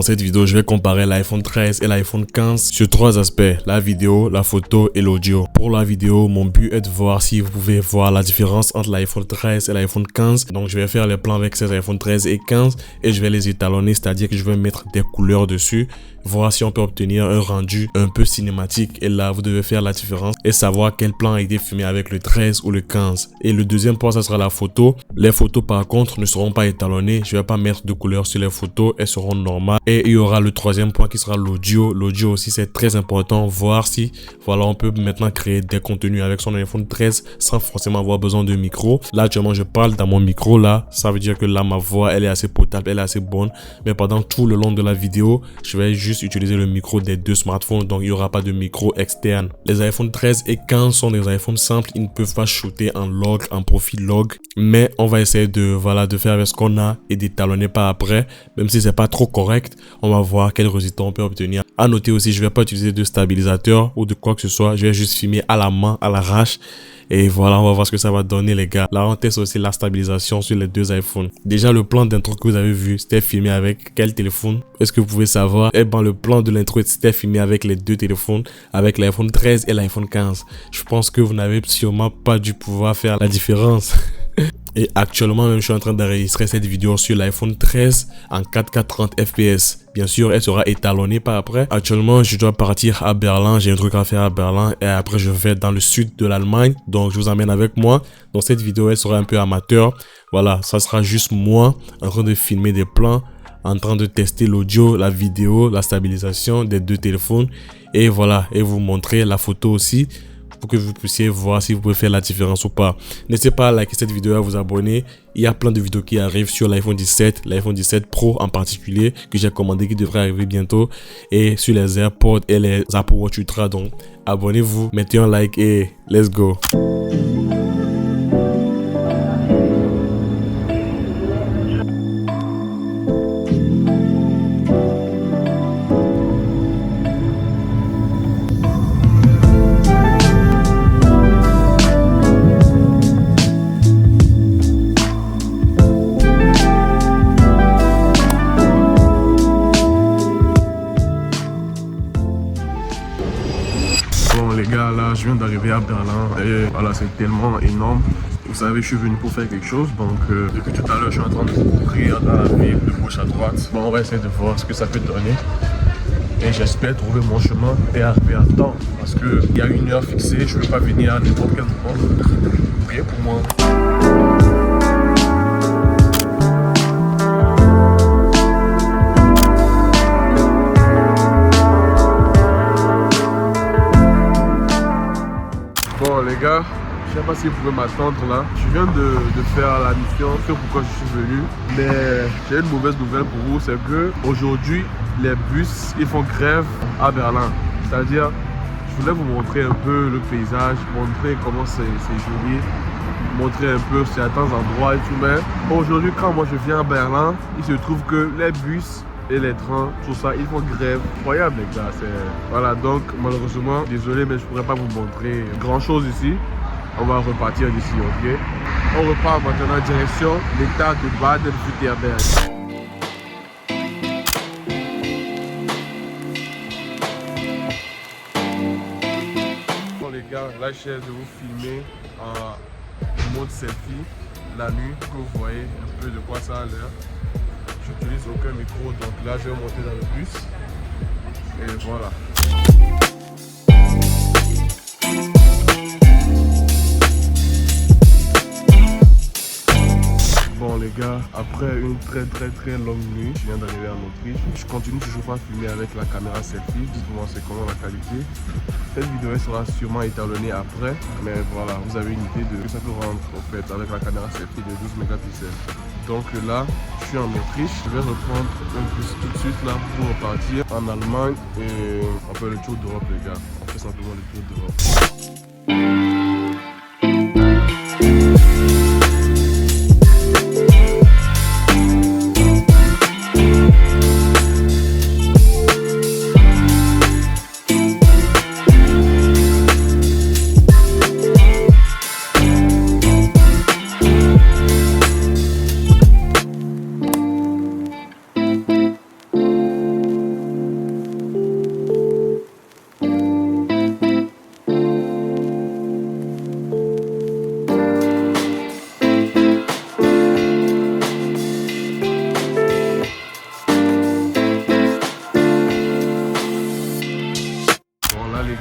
cette vidéo, je vais comparer l'iPhone 13 et l'iPhone 15 sur 3 aspects, la vidéo, la photo et l'audio. Pour la vidéo, mon but est de voir si vous pouvez voir la différence entre l'iPhone 13 et l'iPhone 15. Donc je vais faire les plans avec ces iPhone 13 et 15 et je vais les étalonner, c'est-à-dire que je vais mettre des couleurs dessus, voir si on peut obtenir un rendu un peu cinématique. Et là, vous devez faire la différence et savoir quel plan a été filmé avec le 13 ou le 15. Et le deuxième point, ça sera la photo. Les photos par contre ne seront pas étalonnées. Je vais pas mettre de couleurs sur les photos, elles seront normales. Et il y aura le troisième point qui sera l'audio. L'audio aussi, c'est très important, voir si voilà, on peut maintenant créer des contenus avec son iPhone 13 sans forcément avoir besoin de micro. Là actuellement je parle dans mon micro, là ça veut dire que là ma voix elle est assez potable, elle est assez bonne, mais pendant tout le long de la vidéo je vais juste utiliser le micro des deux smartphones, donc il n'y aura pas de micro externe. Les iPhone 13 et 15 sont des iPhones simples, ils ne peuvent pas shooter en log, en profil log, mais on va essayer de faire avec ce qu'on a et d'étalonner par après. Même si c'est pas trop correct, on va voir quel résultat on peut obtenir. À noter aussi, je vais pas utiliser de stabilisateur ou de quoi que ce soit, je vais juste filmer à la main, à l'arrache. Et voilà, on va voir ce que ça va donner les gars. Là on teste aussi la stabilisation sur les deux iPhones. Déjà le plan d'intro que vous avez vu, c'était filmé avec quel téléphone? Est-ce que vous pouvez savoir? Eh ben le plan de l'intro c'était filmé avec les deux téléphones, avec l'iPhone 13 et l'iPhone 15. Je pense que vous n'avez sûrement pas dû pouvoir faire la différence. Et actuellement même je suis en train d'enregistrer cette vidéo sur l'iPhone 13 en 4K 30 fps. Bien sûr elle sera étalonnée par après. Actuellement je dois partir à Berlin, j'ai un truc à faire à Berlin et après je vais dans le sud de l'Allemagne. Donc je vous emmène avec moi. Donc cette vidéo elle sera un peu amateur. Voilà, ça sera juste moi en train de filmer des plans, en train de tester l'audio, la vidéo, la stabilisation des deux téléphones. Et voilà, et vous montrer la photo aussi, pour que vous puissiez voir si vous pouvez faire la différence ou pas. N'hésitez pas à liker cette vidéo et à vous abonner. Il y a plein de vidéos qui arrivent sur l'iPhone 17, l'iPhone 17 Pro en particulier, que j'ai commandé, qui devrait arriver bientôt, et sur les AirPods et les Apple Watch Ultra. Donc abonnez-vous, mettez un like et let's go. Bon les gars, là je viens d'arriver à Berlin et voilà, c'est tellement énorme. Vous savez, je suis venu pour faire quelque chose, donc depuis tout à l'heure je suis en train de courir dans la ville de gauche à droite. Bon, on va essayer de voir ce que ça peut donner et j'espère trouver mon chemin et arriver à temps parce qu'il y a une heure fixée, je ne peux pas venir à n'importe quel moment. Priez pour moi. Bon les gars, je sais pas si vous pouvez m'attendre là. Je viens de faire la mission sur pourquoi je suis venu. Mais j'ai une mauvaise nouvelle pour vous, c'est que aujourd'hui les bus ils font grève à Berlin. C'est-à-dire, je voulais vous montrer un peu le paysage, montrer comment c'est joli, montrer un peu certains endroits et tout. Mais aujourd'hui quand moi je viens à Berlin, il se trouve que les bus et les trains, tout ça, ils font grève. Incroyable les gars, voilà, donc malheureusement, désolé mais je pourrais pas vous montrer grand chose ici. On va repartir d'ici, ok? On repart maintenant direction l'état de Baden-Württemberg. Bon les gars, là je vais vous filmer en mode selfie la nuit, que vous voyez un peu de quoi ça a l'air. J'utilise aucun micro, donc là je vais monter dans le bus et voilà. Bon les gars, après une très longue nuit, je viens d'arriver en Autriche. Je continue toujours pas à filmer avec la caméra selfie. Dites-moi c'est comment la qualité. Cette vidéo sera sûrement étalonnée après, mais voilà, vous avez une idée de ce que ça peut rendre en fait avec la caméra selfie de 12 mégapixels. Donc là, je suis en Autriche. Je vais reprendre un bus tout de suite là pour repartir en Allemagne et on fait le tour d'Europe les gars. On fait simplement le tour d'Europe.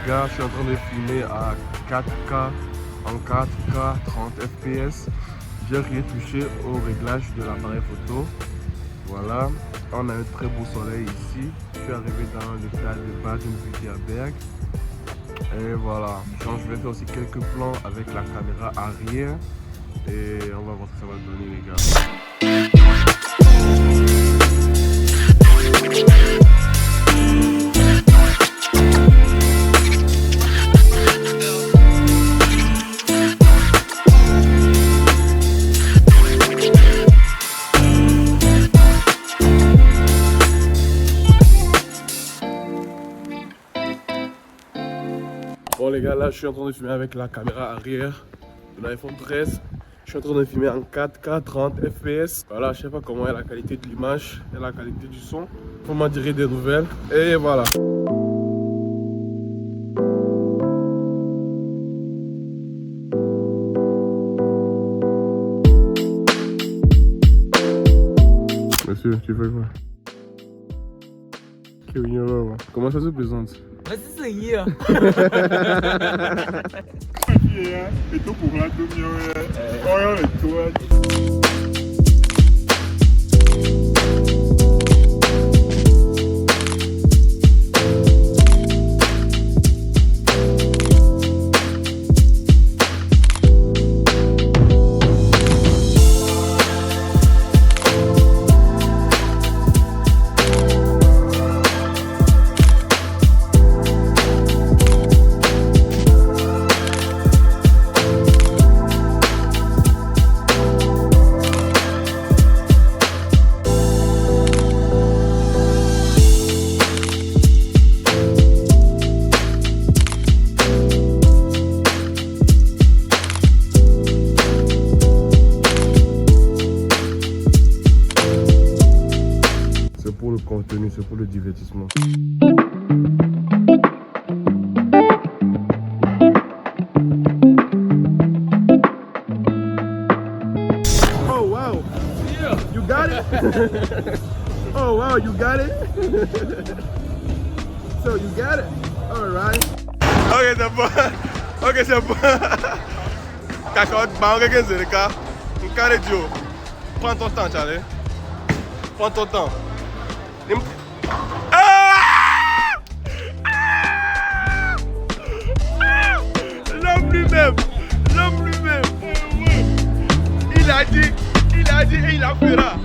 gars, je suis en train de filmer à 4K, en 4K, 30 fps. J'ai retouché au réglage de l'appareil photo. Voilà, on a un très beau soleil ici. Je suis arrivé dans le stade de Baden-Württemberg. Et voilà, donc je vais faire aussi quelques plans avec la caméra arrière. Et on va voir ce que ça va donner les gars. Bon les gars, là je suis en train de filmer avec la caméra arrière de l'iPhone 13. Je suis en train de filmer en 4K 30 fps. Voilà, je sais pas comment est la qualité de l'image et la qualité du son. Vous m'en direz des nouvelles. Et voilà. Monsieur, tu fais quoi? Comment ça se présente? Mas isso aí, ó. Eu tô por lá do meu, olha o tu. C'est pour le contenu, c'est pour le divertissement. Oh wow! You got it? Oh wow, you got it? So you got it? Alright. Ok, c'est bon. Ok, c'est bon. Cacaote, bah, on regarde le cas. Un carré Dieu. Prends ton temps, Charlie. Prends ton temps. L'homme lui-même. L'homme lui-même. Il a dit et il la fera.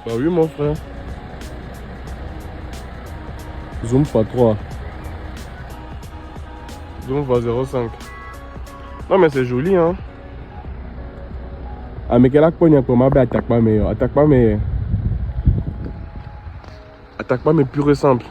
Bah oui mon frère. Zoom x3. Zoom x 0,5. Non mais c'est joli hein. Ah mais quelle pogne pour ma attaque pas meilleur. Attaque pas mais pur et simple.